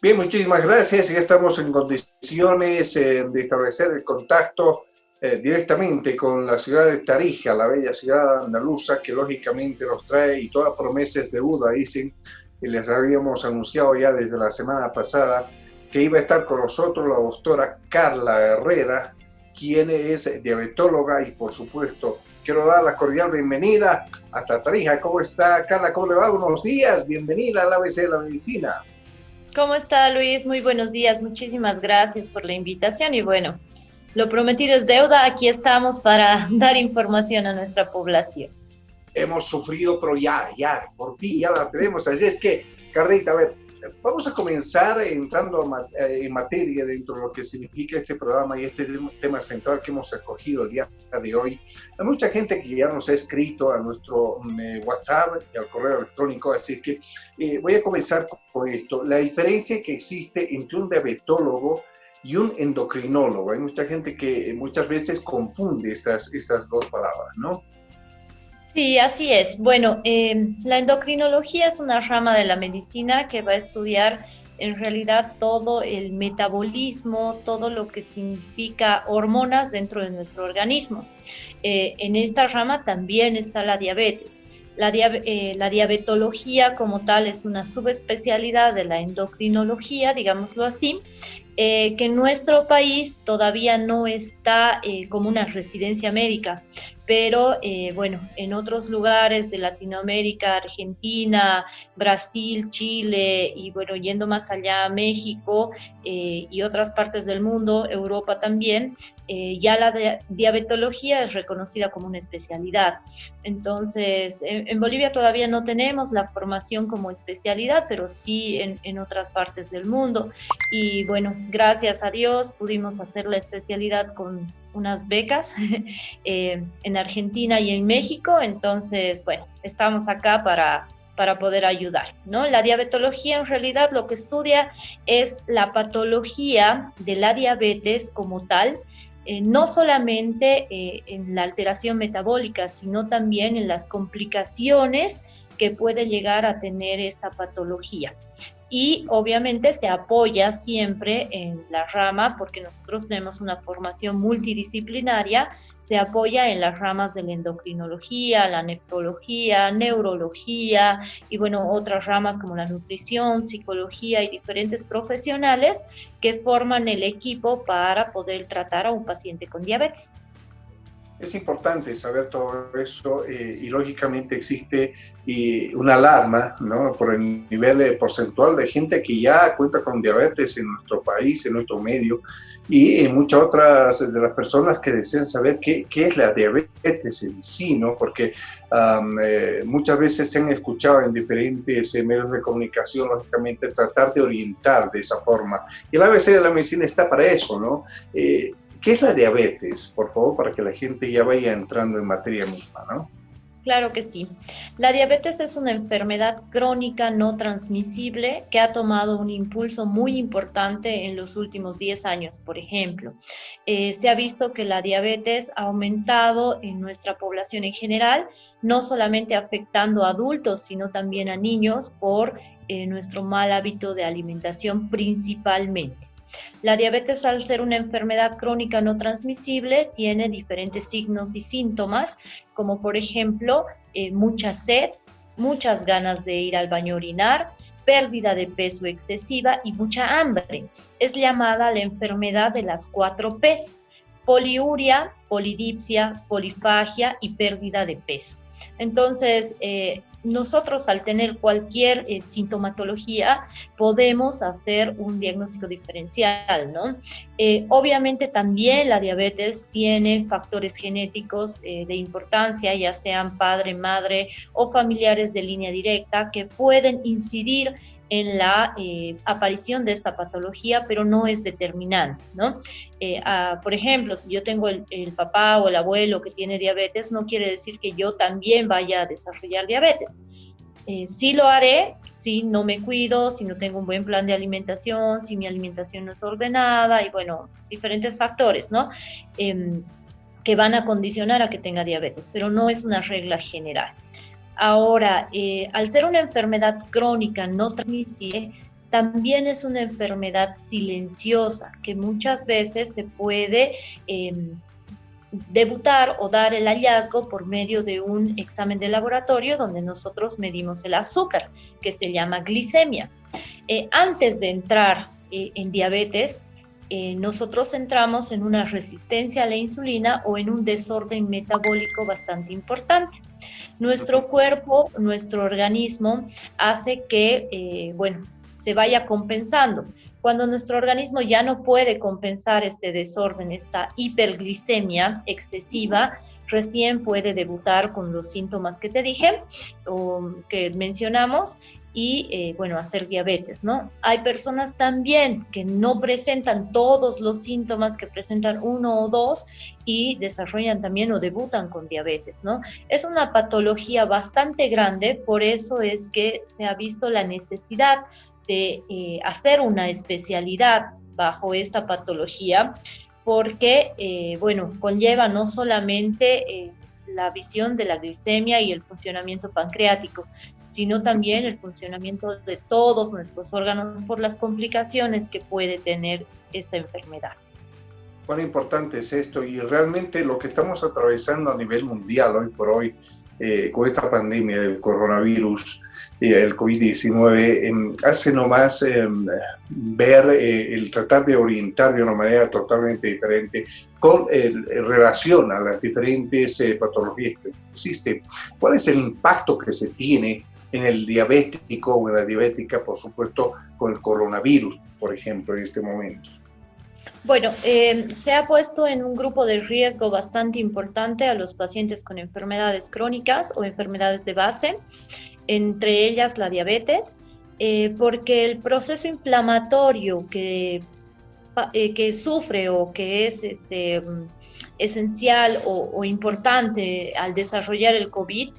Bien, muchísimas gracias. Ya estamos en condiciones de establecer el contacto directamente con la ciudad de Tarija, la bella ciudad andaluza, que lógicamente nos trae y todas promesas de Buda, dicen, y les habíamos anunciado ya desde la semana pasada que iba a estar con nosotros la doctora Carla Herrera, quien es diabetóloga y por supuesto quiero dar la cordial bienvenida hasta Tarija. ¿Cómo está, Carla? ¿Cómo le va? Buenos días. Bienvenida al ABC de la Medicina. ¿Cómo está, Luis? Muy buenos días. Muchísimas gracias por la invitación y bueno, lo prometido es deuda. Aquí estamos para dar información a nuestra población. Hemos sufrido, pero por fin ya la tenemos. Así es que, Carlita, a ver, vamos a comenzar entrando en materia dentro de lo que significa este programa y este tema central que hemos escogido el día de hoy. Hay mucha gente que ya nos ha escrito a nuestro WhatsApp y al correo electrónico, así que voy a comenzar con esto. La diferencia que existe entre un diabetólogo y un endocrinólogo. Hay mucha gente que muchas veces confunde estas dos palabras, ¿no? Sí, así es. Bueno, la endocrinología es una rama de la medicina que va a estudiar en realidad todo el metabolismo, todo lo que significa hormonas dentro de nuestro organismo. En esta rama también está la diabetes. La diabetología como tal es una subespecialidad de la endocrinología, digámoslo así, que en nuestro país todavía no está como una residencia médica, pero bueno, en otros lugares de Latinoamérica, Argentina, Brasil, Chile y bueno, yendo más allá, México y otras partes del mundo, Europa también, ya la diabetología es reconocida como una especialidad. Entonces, en Bolivia todavía no tenemos la formación como especialidad, pero sí en otras partes del mundo. Y bueno, gracias a Dios pudimos hacer la especialidad con unas becas en Argentina y en México, entonces, bueno, estamos acá para poder ayudar, ¿no? La diabetología en realidad lo que estudia es la patología de la diabetes como tal, no solamente en la alteración metabólica, sino también en las complicaciones que puede llegar a tener esta patología. Y obviamente se apoya siempre en la rama, porque nosotros tenemos una formación multidisciplinaria, se apoya en las ramas de la endocrinología, la nefrología, neurología y bueno, otras ramas como la nutrición, psicología y diferentes profesionales que forman el equipo para poder tratar a un paciente con diabetes. Es importante saber todo eso y lógicamente existe una alarma, ¿no? Por el nivel porcentual de gente que ya cuenta con diabetes en nuestro país, en nuestro medio, y muchas otras de las personas que desean saber qué es la diabetes en sí, ¿no? Porque muchas veces se han escuchado en diferentes medios de comunicación, lógicamente, tratar de orientar de esa forma. Y el ABC de la medicina está para eso, ¿no? ¿Qué es la diabetes? Por favor, para que la gente ya vaya entrando en materia misma, ¿no? Claro que sí. La diabetes es una enfermedad crónica no transmisible que ha tomado un impulso muy importante en los últimos 10 años, por ejemplo. Se ha visto que la diabetes ha aumentado en nuestra población en general, no solamente afectando a adultos, sino también a niños por nuestro mal hábito de alimentación principalmente. La diabetes, al ser una enfermedad crónica no transmisible, tiene diferentes signos y síntomas, como por ejemplo mucha sed, muchas ganas de ir al baño a orinar, pérdida de peso excesiva y mucha hambre. Es llamada la enfermedad de las 4 P's: poliuria, polidipsia, polifagia y pérdida de peso. Entonces, nosotros al tener cualquier sintomatología podemos hacer un diagnóstico diferencial, ¿no? Obviamente también la diabetes tiene factores genéticos de importancia, ya sean padre, madre o familiares de línea directa, que pueden incidir en la aparición de esta patología, pero no es determinante, ¿no? Por ejemplo, si yo tengo el papá o el abuelo que tiene diabetes, no quiere decir que yo también vaya a desarrollar diabetes. Sí lo haré si no me cuido, si no tengo un buen plan de alimentación, si mi alimentación no es ordenada y bueno, diferentes factores, ¿no? Que van a condicionar a que tenga diabetes, pero no es una regla general. Ahora, al ser una enfermedad crónica no transmisible, también es una enfermedad silenciosa que muchas veces se puede debutar o dar el hallazgo por medio de un examen de laboratorio donde nosotros medimos el azúcar, que se llama glicemia. Antes de entrar en diabetes, nosotros entramos en una resistencia a la insulina o en un desorden metabólico bastante importante. Nuestro cuerpo, nuestro organismo hace que, se vaya compensando. Cuando nuestro organismo ya no puede compensar este desorden, esta hiperglicemia excesiva, recién puede debutar con los síntomas que te dije o que mencionamos y, hacer diabetes, ¿no? Hay personas también que no presentan todos los síntomas, que presentan uno o dos y desarrollan también o debutan con diabetes, ¿no? Es una patología bastante grande, por eso es que se ha visto la necesidad de hacer una especialidad bajo esta patología, porque, conlleva no solamente la visión de la glicemia y el funcionamiento pancreático, sino también el funcionamiento de todos nuestros órganos por las complicaciones que puede tener esta enfermedad. Cuán importante es esto, y realmente lo que estamos atravesando a nivel mundial hoy por hoy, con esta pandemia del coronavirus, el COVID-19, hace nomás ver el tratar de orientar de una manera totalmente diferente con relación a las diferentes patologías que existen. ¿Cuál es el impacto que se tiene en el diabético o en la diabética, por supuesto, con el coronavirus, por ejemplo, en este momento? Bueno, se ha puesto en un grupo de riesgo bastante importante a los pacientes con enfermedades crónicas o enfermedades de base, entre ellas la diabetes, porque el proceso inflamatorio que sufre o que es esencial o importante al desarrollar el COVID,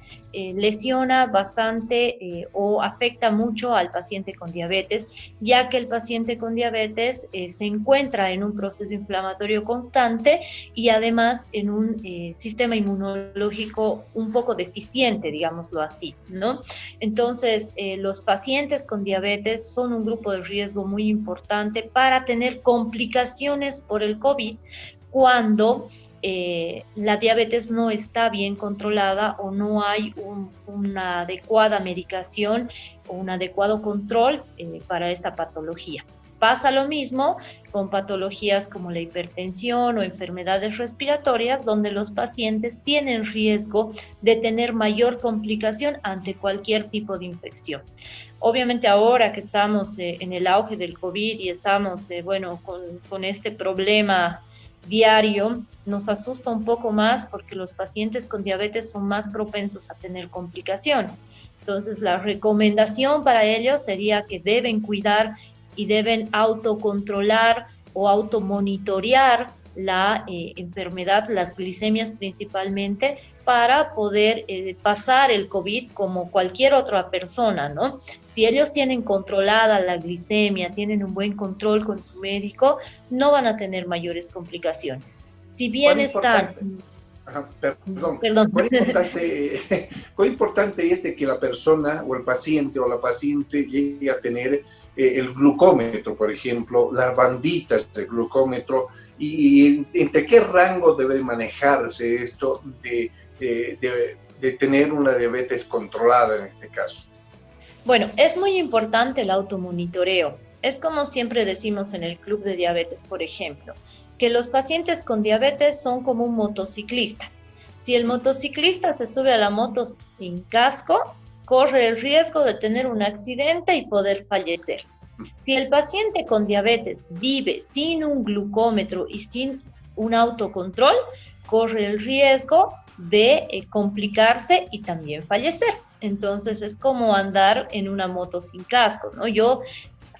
lesiona bastante o afecta mucho al paciente con diabetes, ya que el paciente con diabetes se encuentra en un proceso inflamatorio constante y además en un sistema inmunológico un poco deficiente, digámoslo así, ¿no? Entonces, los pacientes con diabetes son un grupo de riesgo muy importante para tener complicaciones por el COVID cuando la diabetes no está bien controlada o no hay una adecuada medicación o un adecuado control para esta patología. Pasa lo mismo con patologías como la hipertensión o enfermedades respiratorias, donde los pacientes tienen riesgo de tener mayor complicación ante cualquier tipo de infección. Obviamente ahora que estamos en el auge del COVID y estamos, con este problema diario, nos asusta un poco más porque los pacientes con diabetes son más propensos a tener complicaciones. Entonces, la recomendación para ellos sería que deben cuidar y deben autocontrolar o automonitorear la enfermedad, las glicemias principalmente, para poder pasar el COVID como cualquier otra persona, ¿no? Si ellos tienen controlada la glicemia, tienen un buen control con su médico, no van a tener mayores complicaciones. Si bien están... Perdón. ¿Cuán importante es de que la persona o el paciente o la paciente llegue a tener el glucómetro, por ejemplo, las banditas de glucómetro, y entre qué rango debe manejarse esto de tener una diabetes controlada en este caso? Bueno, es muy importante el automonitoreo. Es como siempre decimos en el Club de Diabetes, por ejemplo, que los pacientes con diabetes son como un motociclista. Si el motociclista se sube a la moto sin casco, corre el riesgo de tener un accidente y poder fallecer. Si el paciente con diabetes vive sin un glucómetro y sin un autocontrol, corre el riesgo de complicarse y también fallecer. Entonces es como andar en una moto sin casco, ¿no? Yo,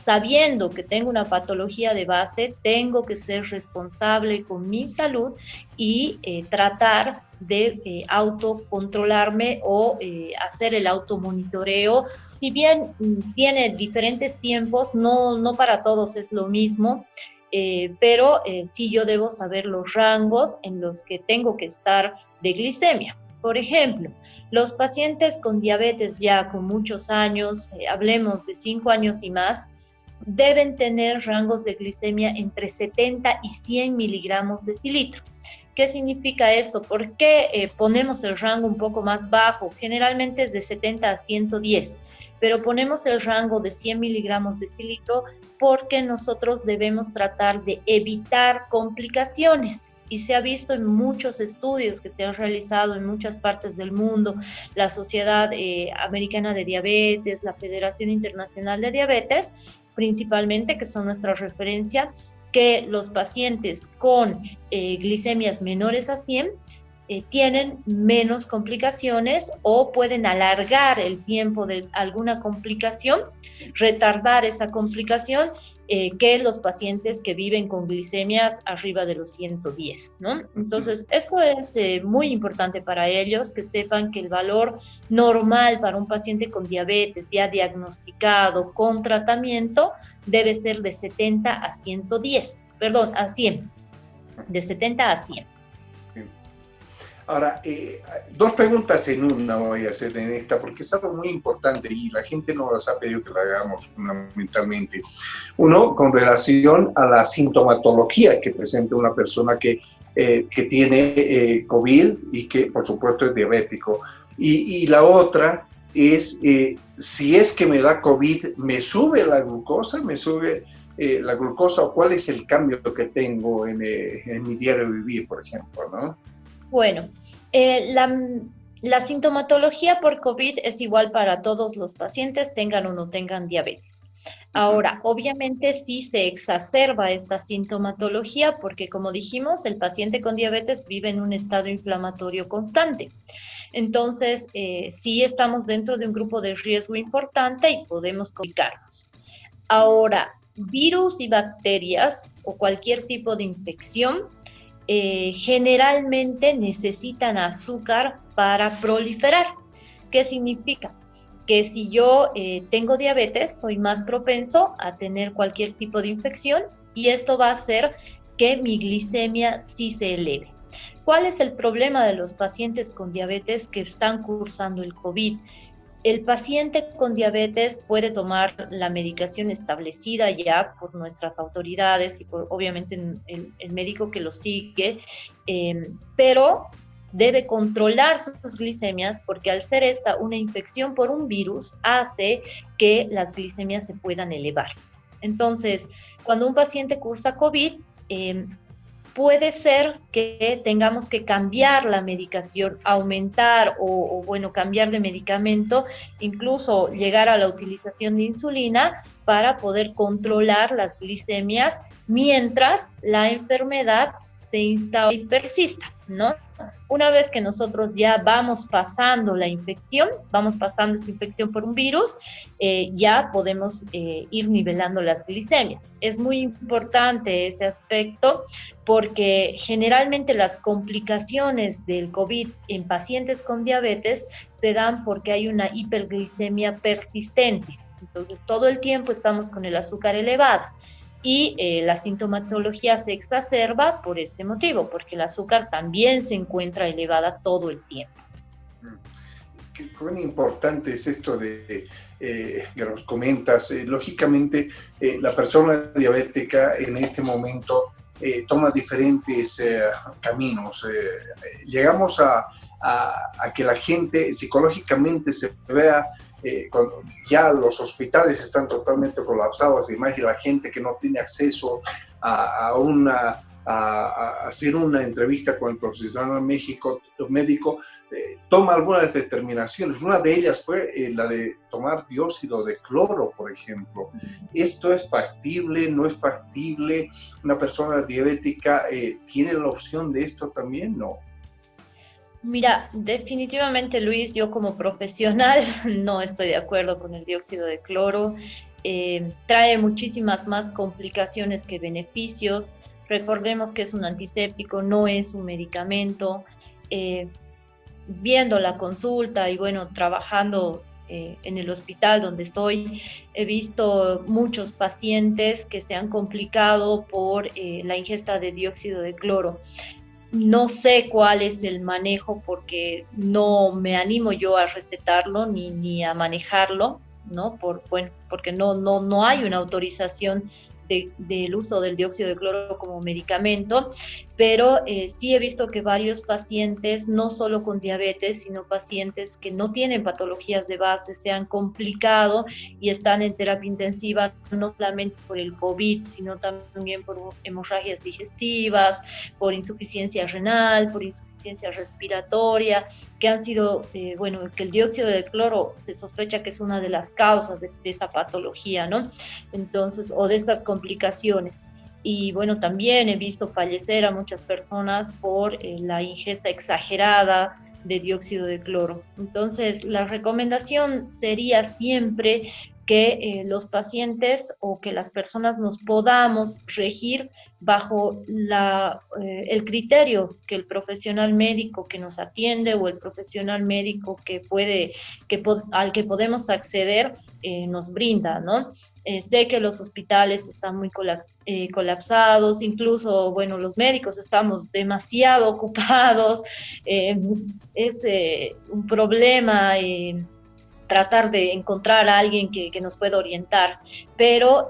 sabiendo que tengo una patología de base, tengo que ser responsable con mi salud y tratar de autocontrolarme o hacer el automonitoreo. Si bien tiene diferentes tiempos, no para todos es lo mismo, pero sí yo debo saber los rangos en los que tengo que estar de glicemia. Por ejemplo, los pacientes con diabetes ya con muchos años, hablemos de 5 años y más, deben tener rangos de glicemia entre 70 y 100 miligramos de decilitro. ¿Qué significa esto? ¿Por qué ponemos el rango un poco más bajo? Generalmente es de 70 a 110, pero ponemos el rango de 100 miligramos de decilitro porque nosotros debemos tratar de evitar complicaciones. Y se ha visto en muchos estudios que se han realizado en muchas partes del mundo, la Sociedad Americana de Diabetes, la Federación Internacional de Diabetes, principalmente, que son nuestra referencia, que los pacientes con glicemias menores a 100 tienen menos complicaciones o pueden alargar el tiempo de alguna complicación, retardar esa complicación, que los pacientes que viven con glicemias arriba de los 110, ¿no? Entonces, eso es muy importante para ellos, que sepan que el valor normal para un paciente con diabetes ya diagnosticado con tratamiento debe ser de 70 a 110, perdón, a 100, de 70 a 100. Ahora, dos preguntas en una voy a hacer en esta, porque es algo muy importante y la gente nos ha pedido que lo hagamos fundamentalmente. Uno, con relación a la sintomatología que presenta una persona que tiene COVID y que, por supuesto, es diabético. Y la otra es, si es que me da COVID, ¿me sube la glucosa? ¿Me sube la glucosa? ¿O cuál es el cambio que tengo en mi diario vivir, por ejemplo, ¿no? Bueno, la sintomatología por COVID es igual para todos los pacientes, tengan o no tengan diabetes. Ahora, obviamente sí se exacerba esta sintomatología porque, como dijimos, el paciente con diabetes vive en un estado inflamatorio constante. Entonces, sí estamos dentro de un grupo de riesgo importante y podemos complicarnos. Ahora, virus y bacterias o cualquier tipo de infección generalmente necesitan azúcar para proliferar. ¿Qué significa? Que si yo tengo diabetes, soy más propenso a tener cualquier tipo de infección y esto va a hacer que mi glicemia sí se eleve. ¿Cuál es el problema de los pacientes con diabetes que están cursando el COVID? El paciente con diabetes puede tomar la medicación establecida ya por nuestras autoridades y por, obviamente, el médico que lo sigue, pero debe controlar sus glicemias porque al ser esta una infección por un virus hace que las glicemias se puedan elevar. Entonces, cuando un paciente cursa COVID, puede ser que tengamos que cambiar la medicación, aumentar o cambiar de medicamento, incluso llegar a la utilización de insulina para poder controlar las glicemias mientras la enfermedad se instala y persista, ¿no? Una vez que nosotros ya vamos pasando la infección, vamos pasando esta infección por un virus, ya podemos ir nivelando las glicemias. Es muy importante ese aspecto porque generalmente las complicaciones del COVID en pacientes con diabetes se dan porque hay una hiperglicemia persistente. Entonces, todo el tiempo estamos con el azúcar elevado. Y la sintomatología se exacerba por este motivo, porque el azúcar también se encuentra elevada todo el tiempo. Qué importante es esto que nos comentas. Lógicamente, la persona diabética en este momento toma diferentes caminos. Llegamos a que la gente psicológicamente se vea. Cuando ya los hospitales están totalmente colapsados, imagina la gente que no tiene acceso a hacer una entrevista con el profesional médico, toma algunas determinaciones. Una de ellas fue la de tomar dióxido de cloro, por ejemplo. ¿Esto es factible? ¿No es factible? ¿Una persona diabética tiene la opción de esto también? No. Mira, definitivamente, Luis, yo como profesional no estoy de acuerdo con el dióxido de cloro. Trae muchísimas más complicaciones que beneficios. Recordemos que es un antiséptico, no es un medicamento. Viendo la consulta y trabajando en el hospital donde estoy, he visto muchos pacientes que se han complicado por la ingesta de dióxido de cloro. No sé cuál es el manejo porque no me animo yo a recetarlo ni a manejarlo. ¿no? Bueno, porque no hay una autorización del uso del dióxido de cloro como medicamento, pero sí he visto que varios pacientes, no solo con diabetes, sino pacientes que no tienen patologías de base, se han complicado y están en terapia intensiva, no solamente por el COVID, sino también por hemorragias digestivas, por insuficiencia renal, por insuficiencia respiratoria, que han sido, bueno, que el dióxido de cloro se sospecha que es una de las causas de esta patología, ¿no? Entonces, o de estas complicaciones. Y bueno, también he visto fallecer a muchas personas por la ingesta exagerada de dióxido de cloro. Entonces, la recomendación sería siempre que los pacientes o que las personas nos podamos regir bajo el criterio que el profesional médico que nos atiende o el profesional médico al que podemos acceder nos brinda, ¿no? Sé que los hospitales están muy colapsados, incluso, bueno, los médicos estamos demasiado ocupados, es un problema tratar de encontrar a alguien que nos pueda orientar, pero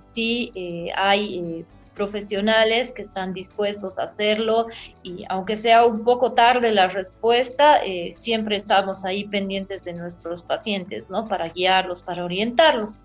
sí hay profesionales que están dispuestos a hacerlo y aunque sea un poco tarde la respuesta, siempre estamos ahí pendientes de nuestros pacientes, ¿no? Para guiarlos, para orientarlos.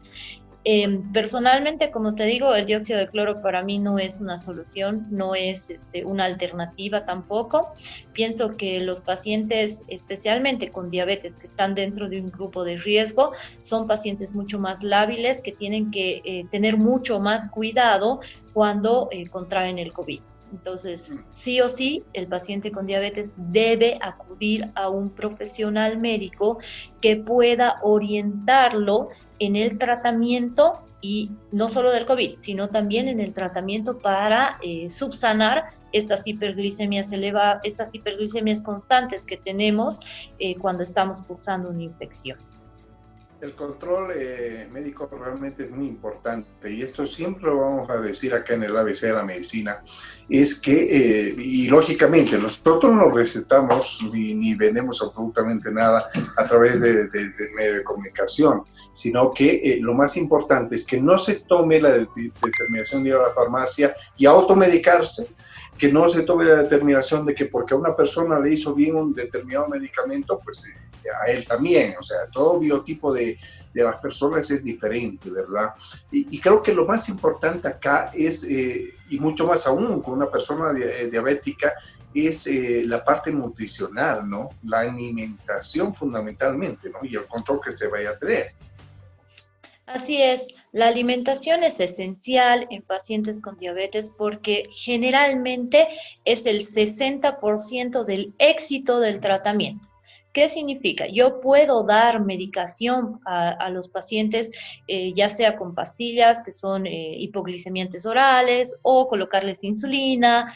Personalmente, como te digo, el dióxido de cloro para mí no es una solución, no es una alternativa tampoco. Pienso que los pacientes, especialmente con diabetes, que están dentro de un grupo de riesgo, son pacientes mucho más lábiles que tienen que tener mucho más cuidado cuando contraen el COVID. Entonces, sí o sí, el paciente con diabetes debe acudir a un profesional médico que pueda orientarlo en el tratamiento y no solo del COVID, sino también en el tratamiento para subsanar estas hiperglicemias elevadas, estas hiperglicemias constantes que tenemos cuando estamos cursando una infección. El control médico realmente es muy importante y esto siempre lo vamos a decir acá en el ABC de la medicina, es que, y lógicamente, nosotros no recetamos ni vendemos absolutamente nada a través de medio de comunicación, sino que lo más importante es que no se tome la determinación de ir a la farmacia y automedicarse, que no se tome la determinación de que porque a una persona le hizo bien un determinado medicamento, pues a él también, o sea, todo biotipo de las personas es diferente, ¿verdad? Y creo que lo más importante acá es, y mucho más aún con una persona diabética, es la parte nutricional, ¿no? La alimentación fundamentalmente, ¿no? Y el control que se vaya a tener. Así es, la alimentación es esencial en pacientes con diabetes porque generalmente es el 60% del éxito del tratamiento. ¿Qué significa? Yo puedo dar medicación a los pacientes, ya sea con pastillas que son hipoglicemiantes orales o colocarles insulina,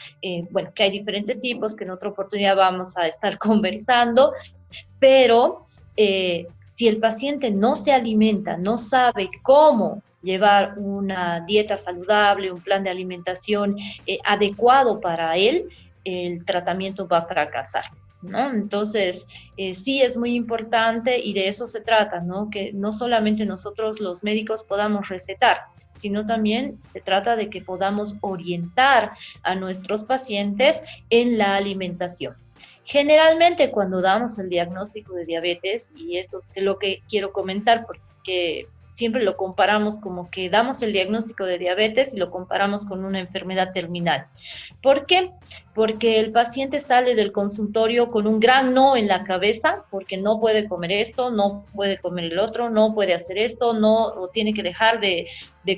bueno, que hay diferentes tipos que en otra oportunidad vamos a estar conversando, pero si el paciente no se alimenta, no sabe cómo llevar una dieta saludable, un plan de alimentación adecuado para él, el tratamiento va a fracasar, ¿no? Entonces, sí es muy importante y de eso se trata, ¿no? Que no solamente nosotros los médicos podamos recetar, sino también se trata de que podamos orientar a nuestros pacientes en la alimentación. Generalmente cuando damos el diagnóstico de diabetes, y esto es lo que quiero comentar porque siempre lo comparamos como que damos el diagnóstico de diabetes y lo comparamos con una enfermedad terminal. ¿Por qué? Porque el paciente sale del consultorio con un gran no en la cabeza, porque no puede comer esto, no puede comer el otro, no puede hacer esto, no, o tiene que dejar de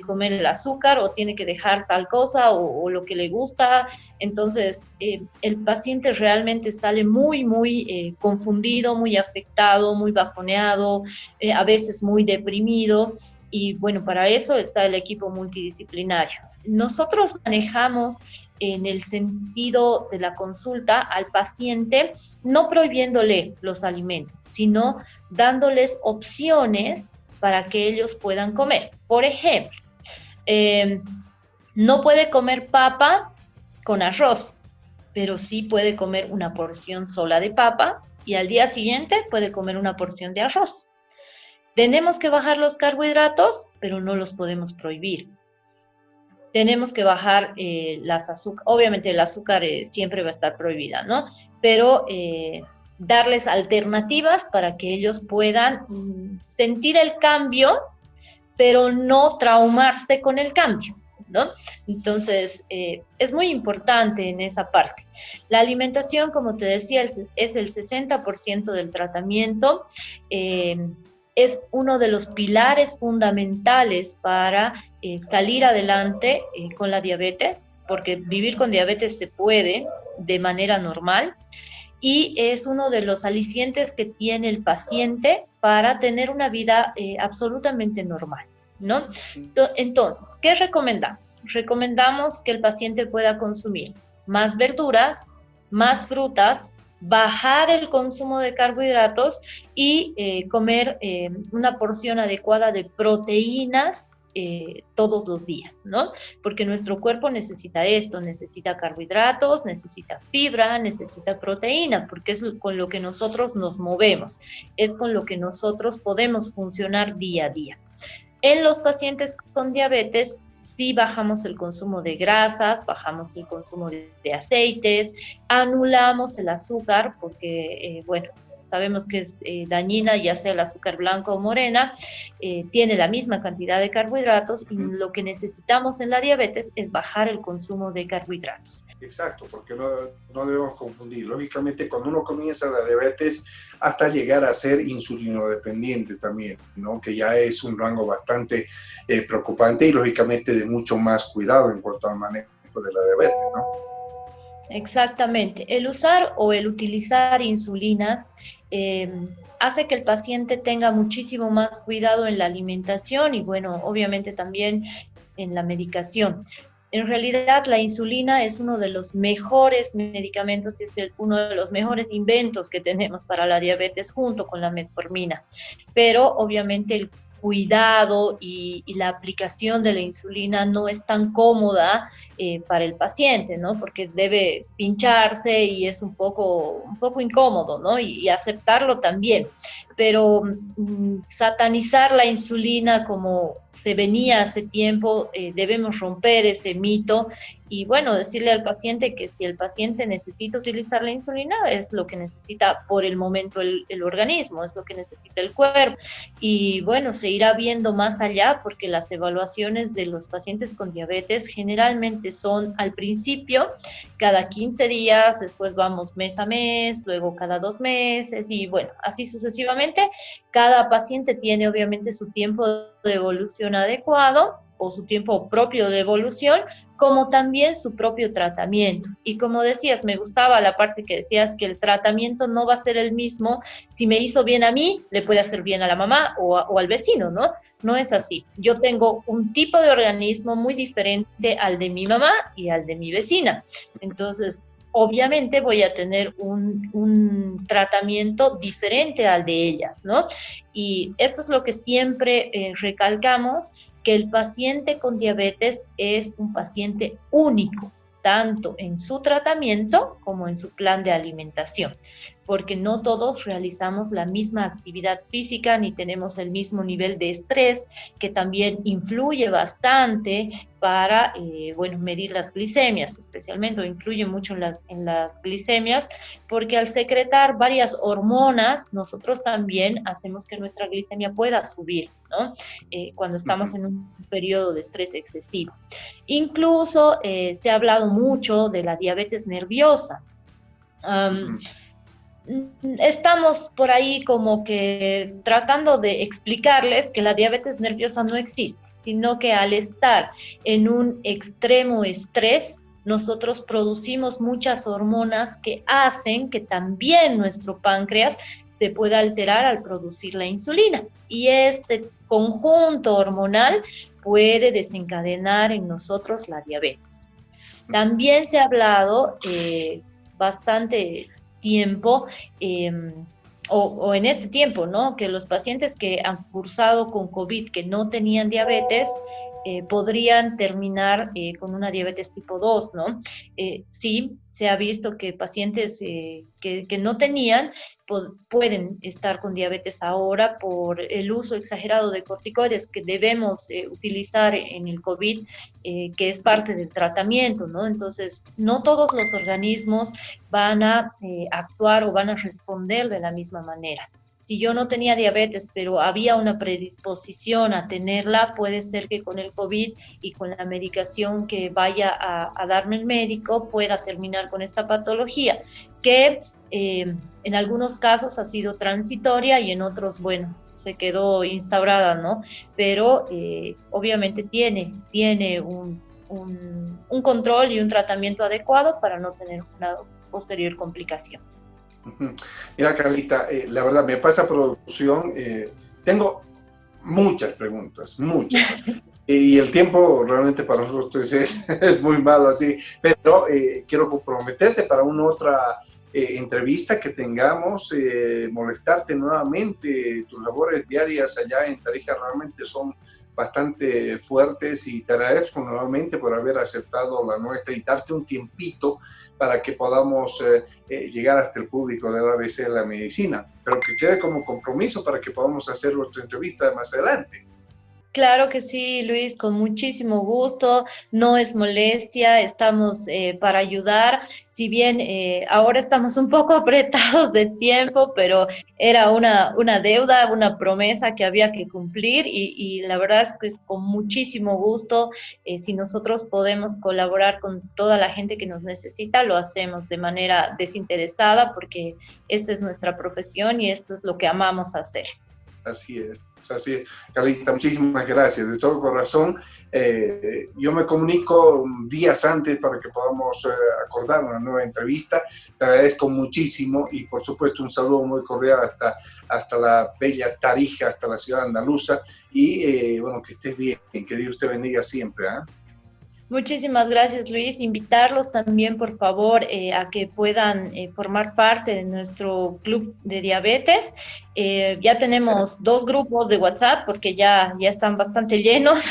comer el azúcar, o tiene que dejar tal cosa, o lo que le gusta. Entonces, el paciente realmente sale muy confundido, muy afectado, muy bajoneado, a veces muy deprimido, y bueno, para eso está el equipo multidisciplinario. Nosotros manejamos en el sentido de la consulta al paciente, no prohibiéndole los alimentos, sino dándoles opciones para que ellos puedan comer. Por ejemplo, no puede comer papa con arroz, pero sí puede comer una porción sola de papa y al día siguiente puede comer una porción de arroz. Tenemos que bajar los carbohidratos, pero no los podemos prohibir. Tenemos que bajar las azúcar. Obviamente el azúcar siempre va a estar prohibida, ¿no? Pero darles alternativas para que ellos puedan sentir el cambio, pero no traumarse con el cambio, ¿no? Entonces, es muy importante en esa parte. La alimentación, como te decía, es el 60% del tratamiento. Es uno de los pilares fundamentales para salir adelante con la diabetes, porque vivir con diabetes se puede de manera normal, y es uno de los alicientes que tiene el paciente para tener una vida absolutamente normal, ¿no? Entonces, ¿qué recomendamos? Recomendamos que el paciente pueda consumir más verduras, más frutas, bajar el consumo de carbohidratos y comer una porción adecuada de proteínas todos los días, ¿no? Porque nuestro cuerpo necesita esto, necesita carbohidratos, necesita fibra, necesita proteína, porque es con lo que nosotros nos movemos, es con lo que nosotros podemos funcionar día a día. En los pacientes con diabetes, sí bajamos el consumo de grasas, bajamos el consumo de aceites, anulamos el azúcar, porque, bueno, sabemos que es dañina, ya sea el azúcar blanco o morena, tiene la misma cantidad de carbohidratos, y lo que necesitamos en la diabetes es bajar el consumo de carbohidratos. Exacto, porque no debemos confundir. Lógicamente, cuando uno comienza la diabetes, hasta llegar a ser insulinodependiente también, ¿no? Que ya es un rango bastante preocupante y lógicamente de mucho más cuidado en cuanto al manejo de la diabetes, ¿no? Exactamente. El usar o el utilizar insulinas hace que el paciente tenga muchísimo más cuidado en la alimentación y, bueno, obviamente también en la medicación. En realidad, la insulina es uno de los mejores medicamentos y es uno de los mejores inventos que tenemos para la diabetes junto con la metformina. Pero, obviamente, el cuidado y la aplicación de la insulina no es tan cómoda para el paciente, ¿no? Porque debe pincharse y es un poco incómodo, ¿no? Y aceptarlo también. Pero satanizar la insulina como se venía hace tiempo, debemos romper ese mito y, bueno, decirle al paciente que si el paciente necesita utilizar la insulina, es lo que necesita por el momento el organismo, es lo que necesita el cuerpo. Y, bueno, se irá viendo más allá porque las evaluaciones de los pacientes con diabetes generalmente son al principio cada 15 días, después vamos mes a mes, luego cada 2 meses y, bueno, así sucesivamente. Cada paciente tiene obviamente su tiempo de evolución adecuado o su tiempo propio de evolución, como también su propio tratamiento. Y como decías, me gustaba la parte que decías que el tratamiento no va a ser el mismo. Si me hizo bien a mí, le puede hacer bien a la mamá o al vecino, ¿no? No es así. Yo tengo un tipo de organismo muy diferente al de mi mamá y al de mi vecina. Entonces, obviamente voy a tener un tratamiento diferente al de ellas, ¿no? Y esto es lo que siempre recalcamos, que el paciente con diabetes es un paciente único, tanto en su tratamiento como en su plan de alimentación, porque no todos realizamos la misma actividad física ni tenemos el mismo nivel de estrés, que también influye bastante para, bueno, medir las glicemias, especialmente, o influye mucho en las glicemias, porque al secretar varias hormonas, nosotros también hacemos que nuestra glicemia pueda subir, ¿no? Cuando estamos en un periodo de estrés excesivo. Incluso se ha hablado mucho de la diabetes nerviosa. Estamos por ahí como que tratando de explicarles que la diabetes nerviosa no existe, sino que al estar en un extremo estrés, nosotros producimos muchas hormonas que hacen que también nuestro páncreas se pueda alterar al producir la insulina. Y este conjunto hormonal puede desencadenar en nosotros la diabetes. También se ha hablado bastante tiempo, o en este tiempo, ¿no? Que los pacientes que han cursado con COVID, que no tenían diabetes, podrían terminar con una diabetes tipo 2, ¿no? Sí, se ha visto que pacientes que no tenían pueden estar con diabetes ahora por el uso exagerado de corticoides que debemos utilizar en el COVID, que es parte del tratamiento, ¿no? Entonces, no todos los organismos van a actuar o van a responder de la misma manera. Si yo no tenía diabetes, pero había una predisposición a tenerla, puede ser que con el COVID y con la medicación que vaya a darme el médico pueda terminar con esta patología, que en algunos casos ha sido transitoria y en otros, bueno, se quedó instaurada, ¿no? Pero obviamente tiene un control y un tratamiento adecuado para no tener una posterior complicación. Mira, Carlita, la verdad, me pasa producción. Tengo muchas preguntas, muchas. Y el tiempo realmente para nosotros es muy malo así, pero quiero comprometerte para una otra entrevista que tengamos, molestarte nuevamente. Tus labores diarias allá en Tarija realmente son bastante fuertes y te agradezco nuevamente por haber aceptado la nuestra y darte un tiempito para que podamos llegar hasta el público del ABC de la medicina, pero que quede como compromiso para que podamos hacer nuestra entrevista más adelante. Claro que sí, Luis, con muchísimo gusto, no es molestia, estamos para ayudar, si bien ahora estamos un poco apretados de tiempo, pero era una deuda, una promesa que había que cumplir y la verdad es que es con muchísimo gusto, si nosotros podemos colaborar con toda la gente que nos necesita, lo hacemos de manera desinteresada porque esta es nuestra profesión y esto es lo que amamos hacer. Así es, Carlita, muchísimas gracias, de todo corazón. Yo me comunico días antes para que podamos acordar una nueva entrevista. Te agradezco muchísimo y por supuesto un saludo muy cordial hasta la bella Tarija, hasta la ciudad andaluza y bueno, que estés bien, que Dios te bendiga siempre. Muchísimas gracias, Luis. Invitarlos también, por favor, a que puedan formar parte de nuestro club de diabetes. Ya tenemos 2 grupos de WhatsApp porque ya están bastante llenos.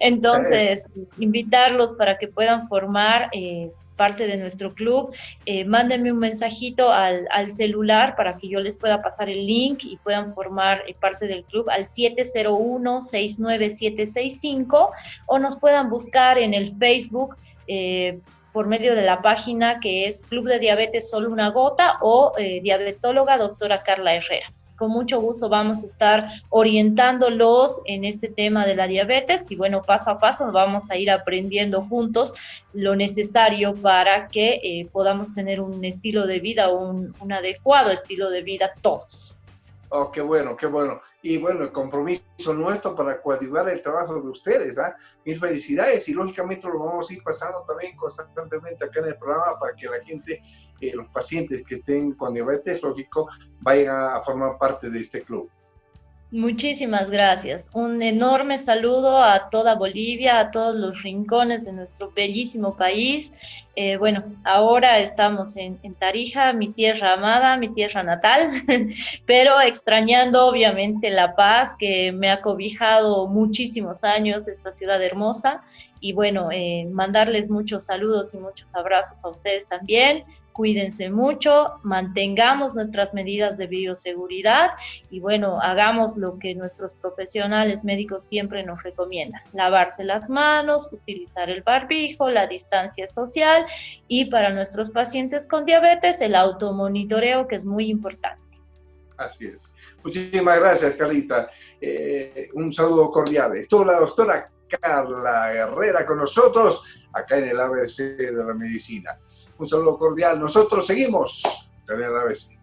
Entonces, invitarlos para que puedan formar parte de nuestro club. Mándenme un mensajito al celular para que yo les pueda pasar el link y puedan formar parte del club al 701-69765 o nos puedan buscar en el Facebook por medio de la página que es Club de Diabetes Solo Una Gota o Diabetóloga Doctora Carla Herrera. Con mucho gusto vamos a estar orientándolos en este tema de la diabetes y bueno, paso a paso vamos a ir aprendiendo juntos lo necesario para que podamos tener un estilo de vida, un adecuado estilo de vida todos. Oh, qué bueno, qué bueno. Y bueno, el compromiso nuestro para coadyuvar el trabajo de ustedes, Mil felicidades y lógicamente lo vamos a ir pasando también constantemente acá en el programa para que la gente, los pacientes que estén con diabetes, lógico, vayan a formar parte de este club. Muchísimas gracias. Un enorme saludo a toda Bolivia, a todos los rincones de nuestro bellísimo país. Bueno, ahora estamos en Tarija, mi tierra amada, mi tierra natal, pero extrañando obviamente La Paz, que me ha cobijado muchísimos años, esta ciudad hermosa. Y bueno, mandarles muchos saludos y muchos abrazos a ustedes también. Cuídense mucho, mantengamos nuestras medidas de bioseguridad y bueno, hagamos lo que nuestros profesionales médicos siempre nos recomiendan, lavarse las manos, utilizar el barbijo, la distancia social y para nuestros pacientes con diabetes el automonitoreo que es muy importante. Así es. Muchísimas gracias, Carlita. Un saludo cordial. Estuvo la doctora Carla Herrera con nosotros acá en el ABC de la medicina. Un saludo cordial. Nosotros seguimos en el ABC.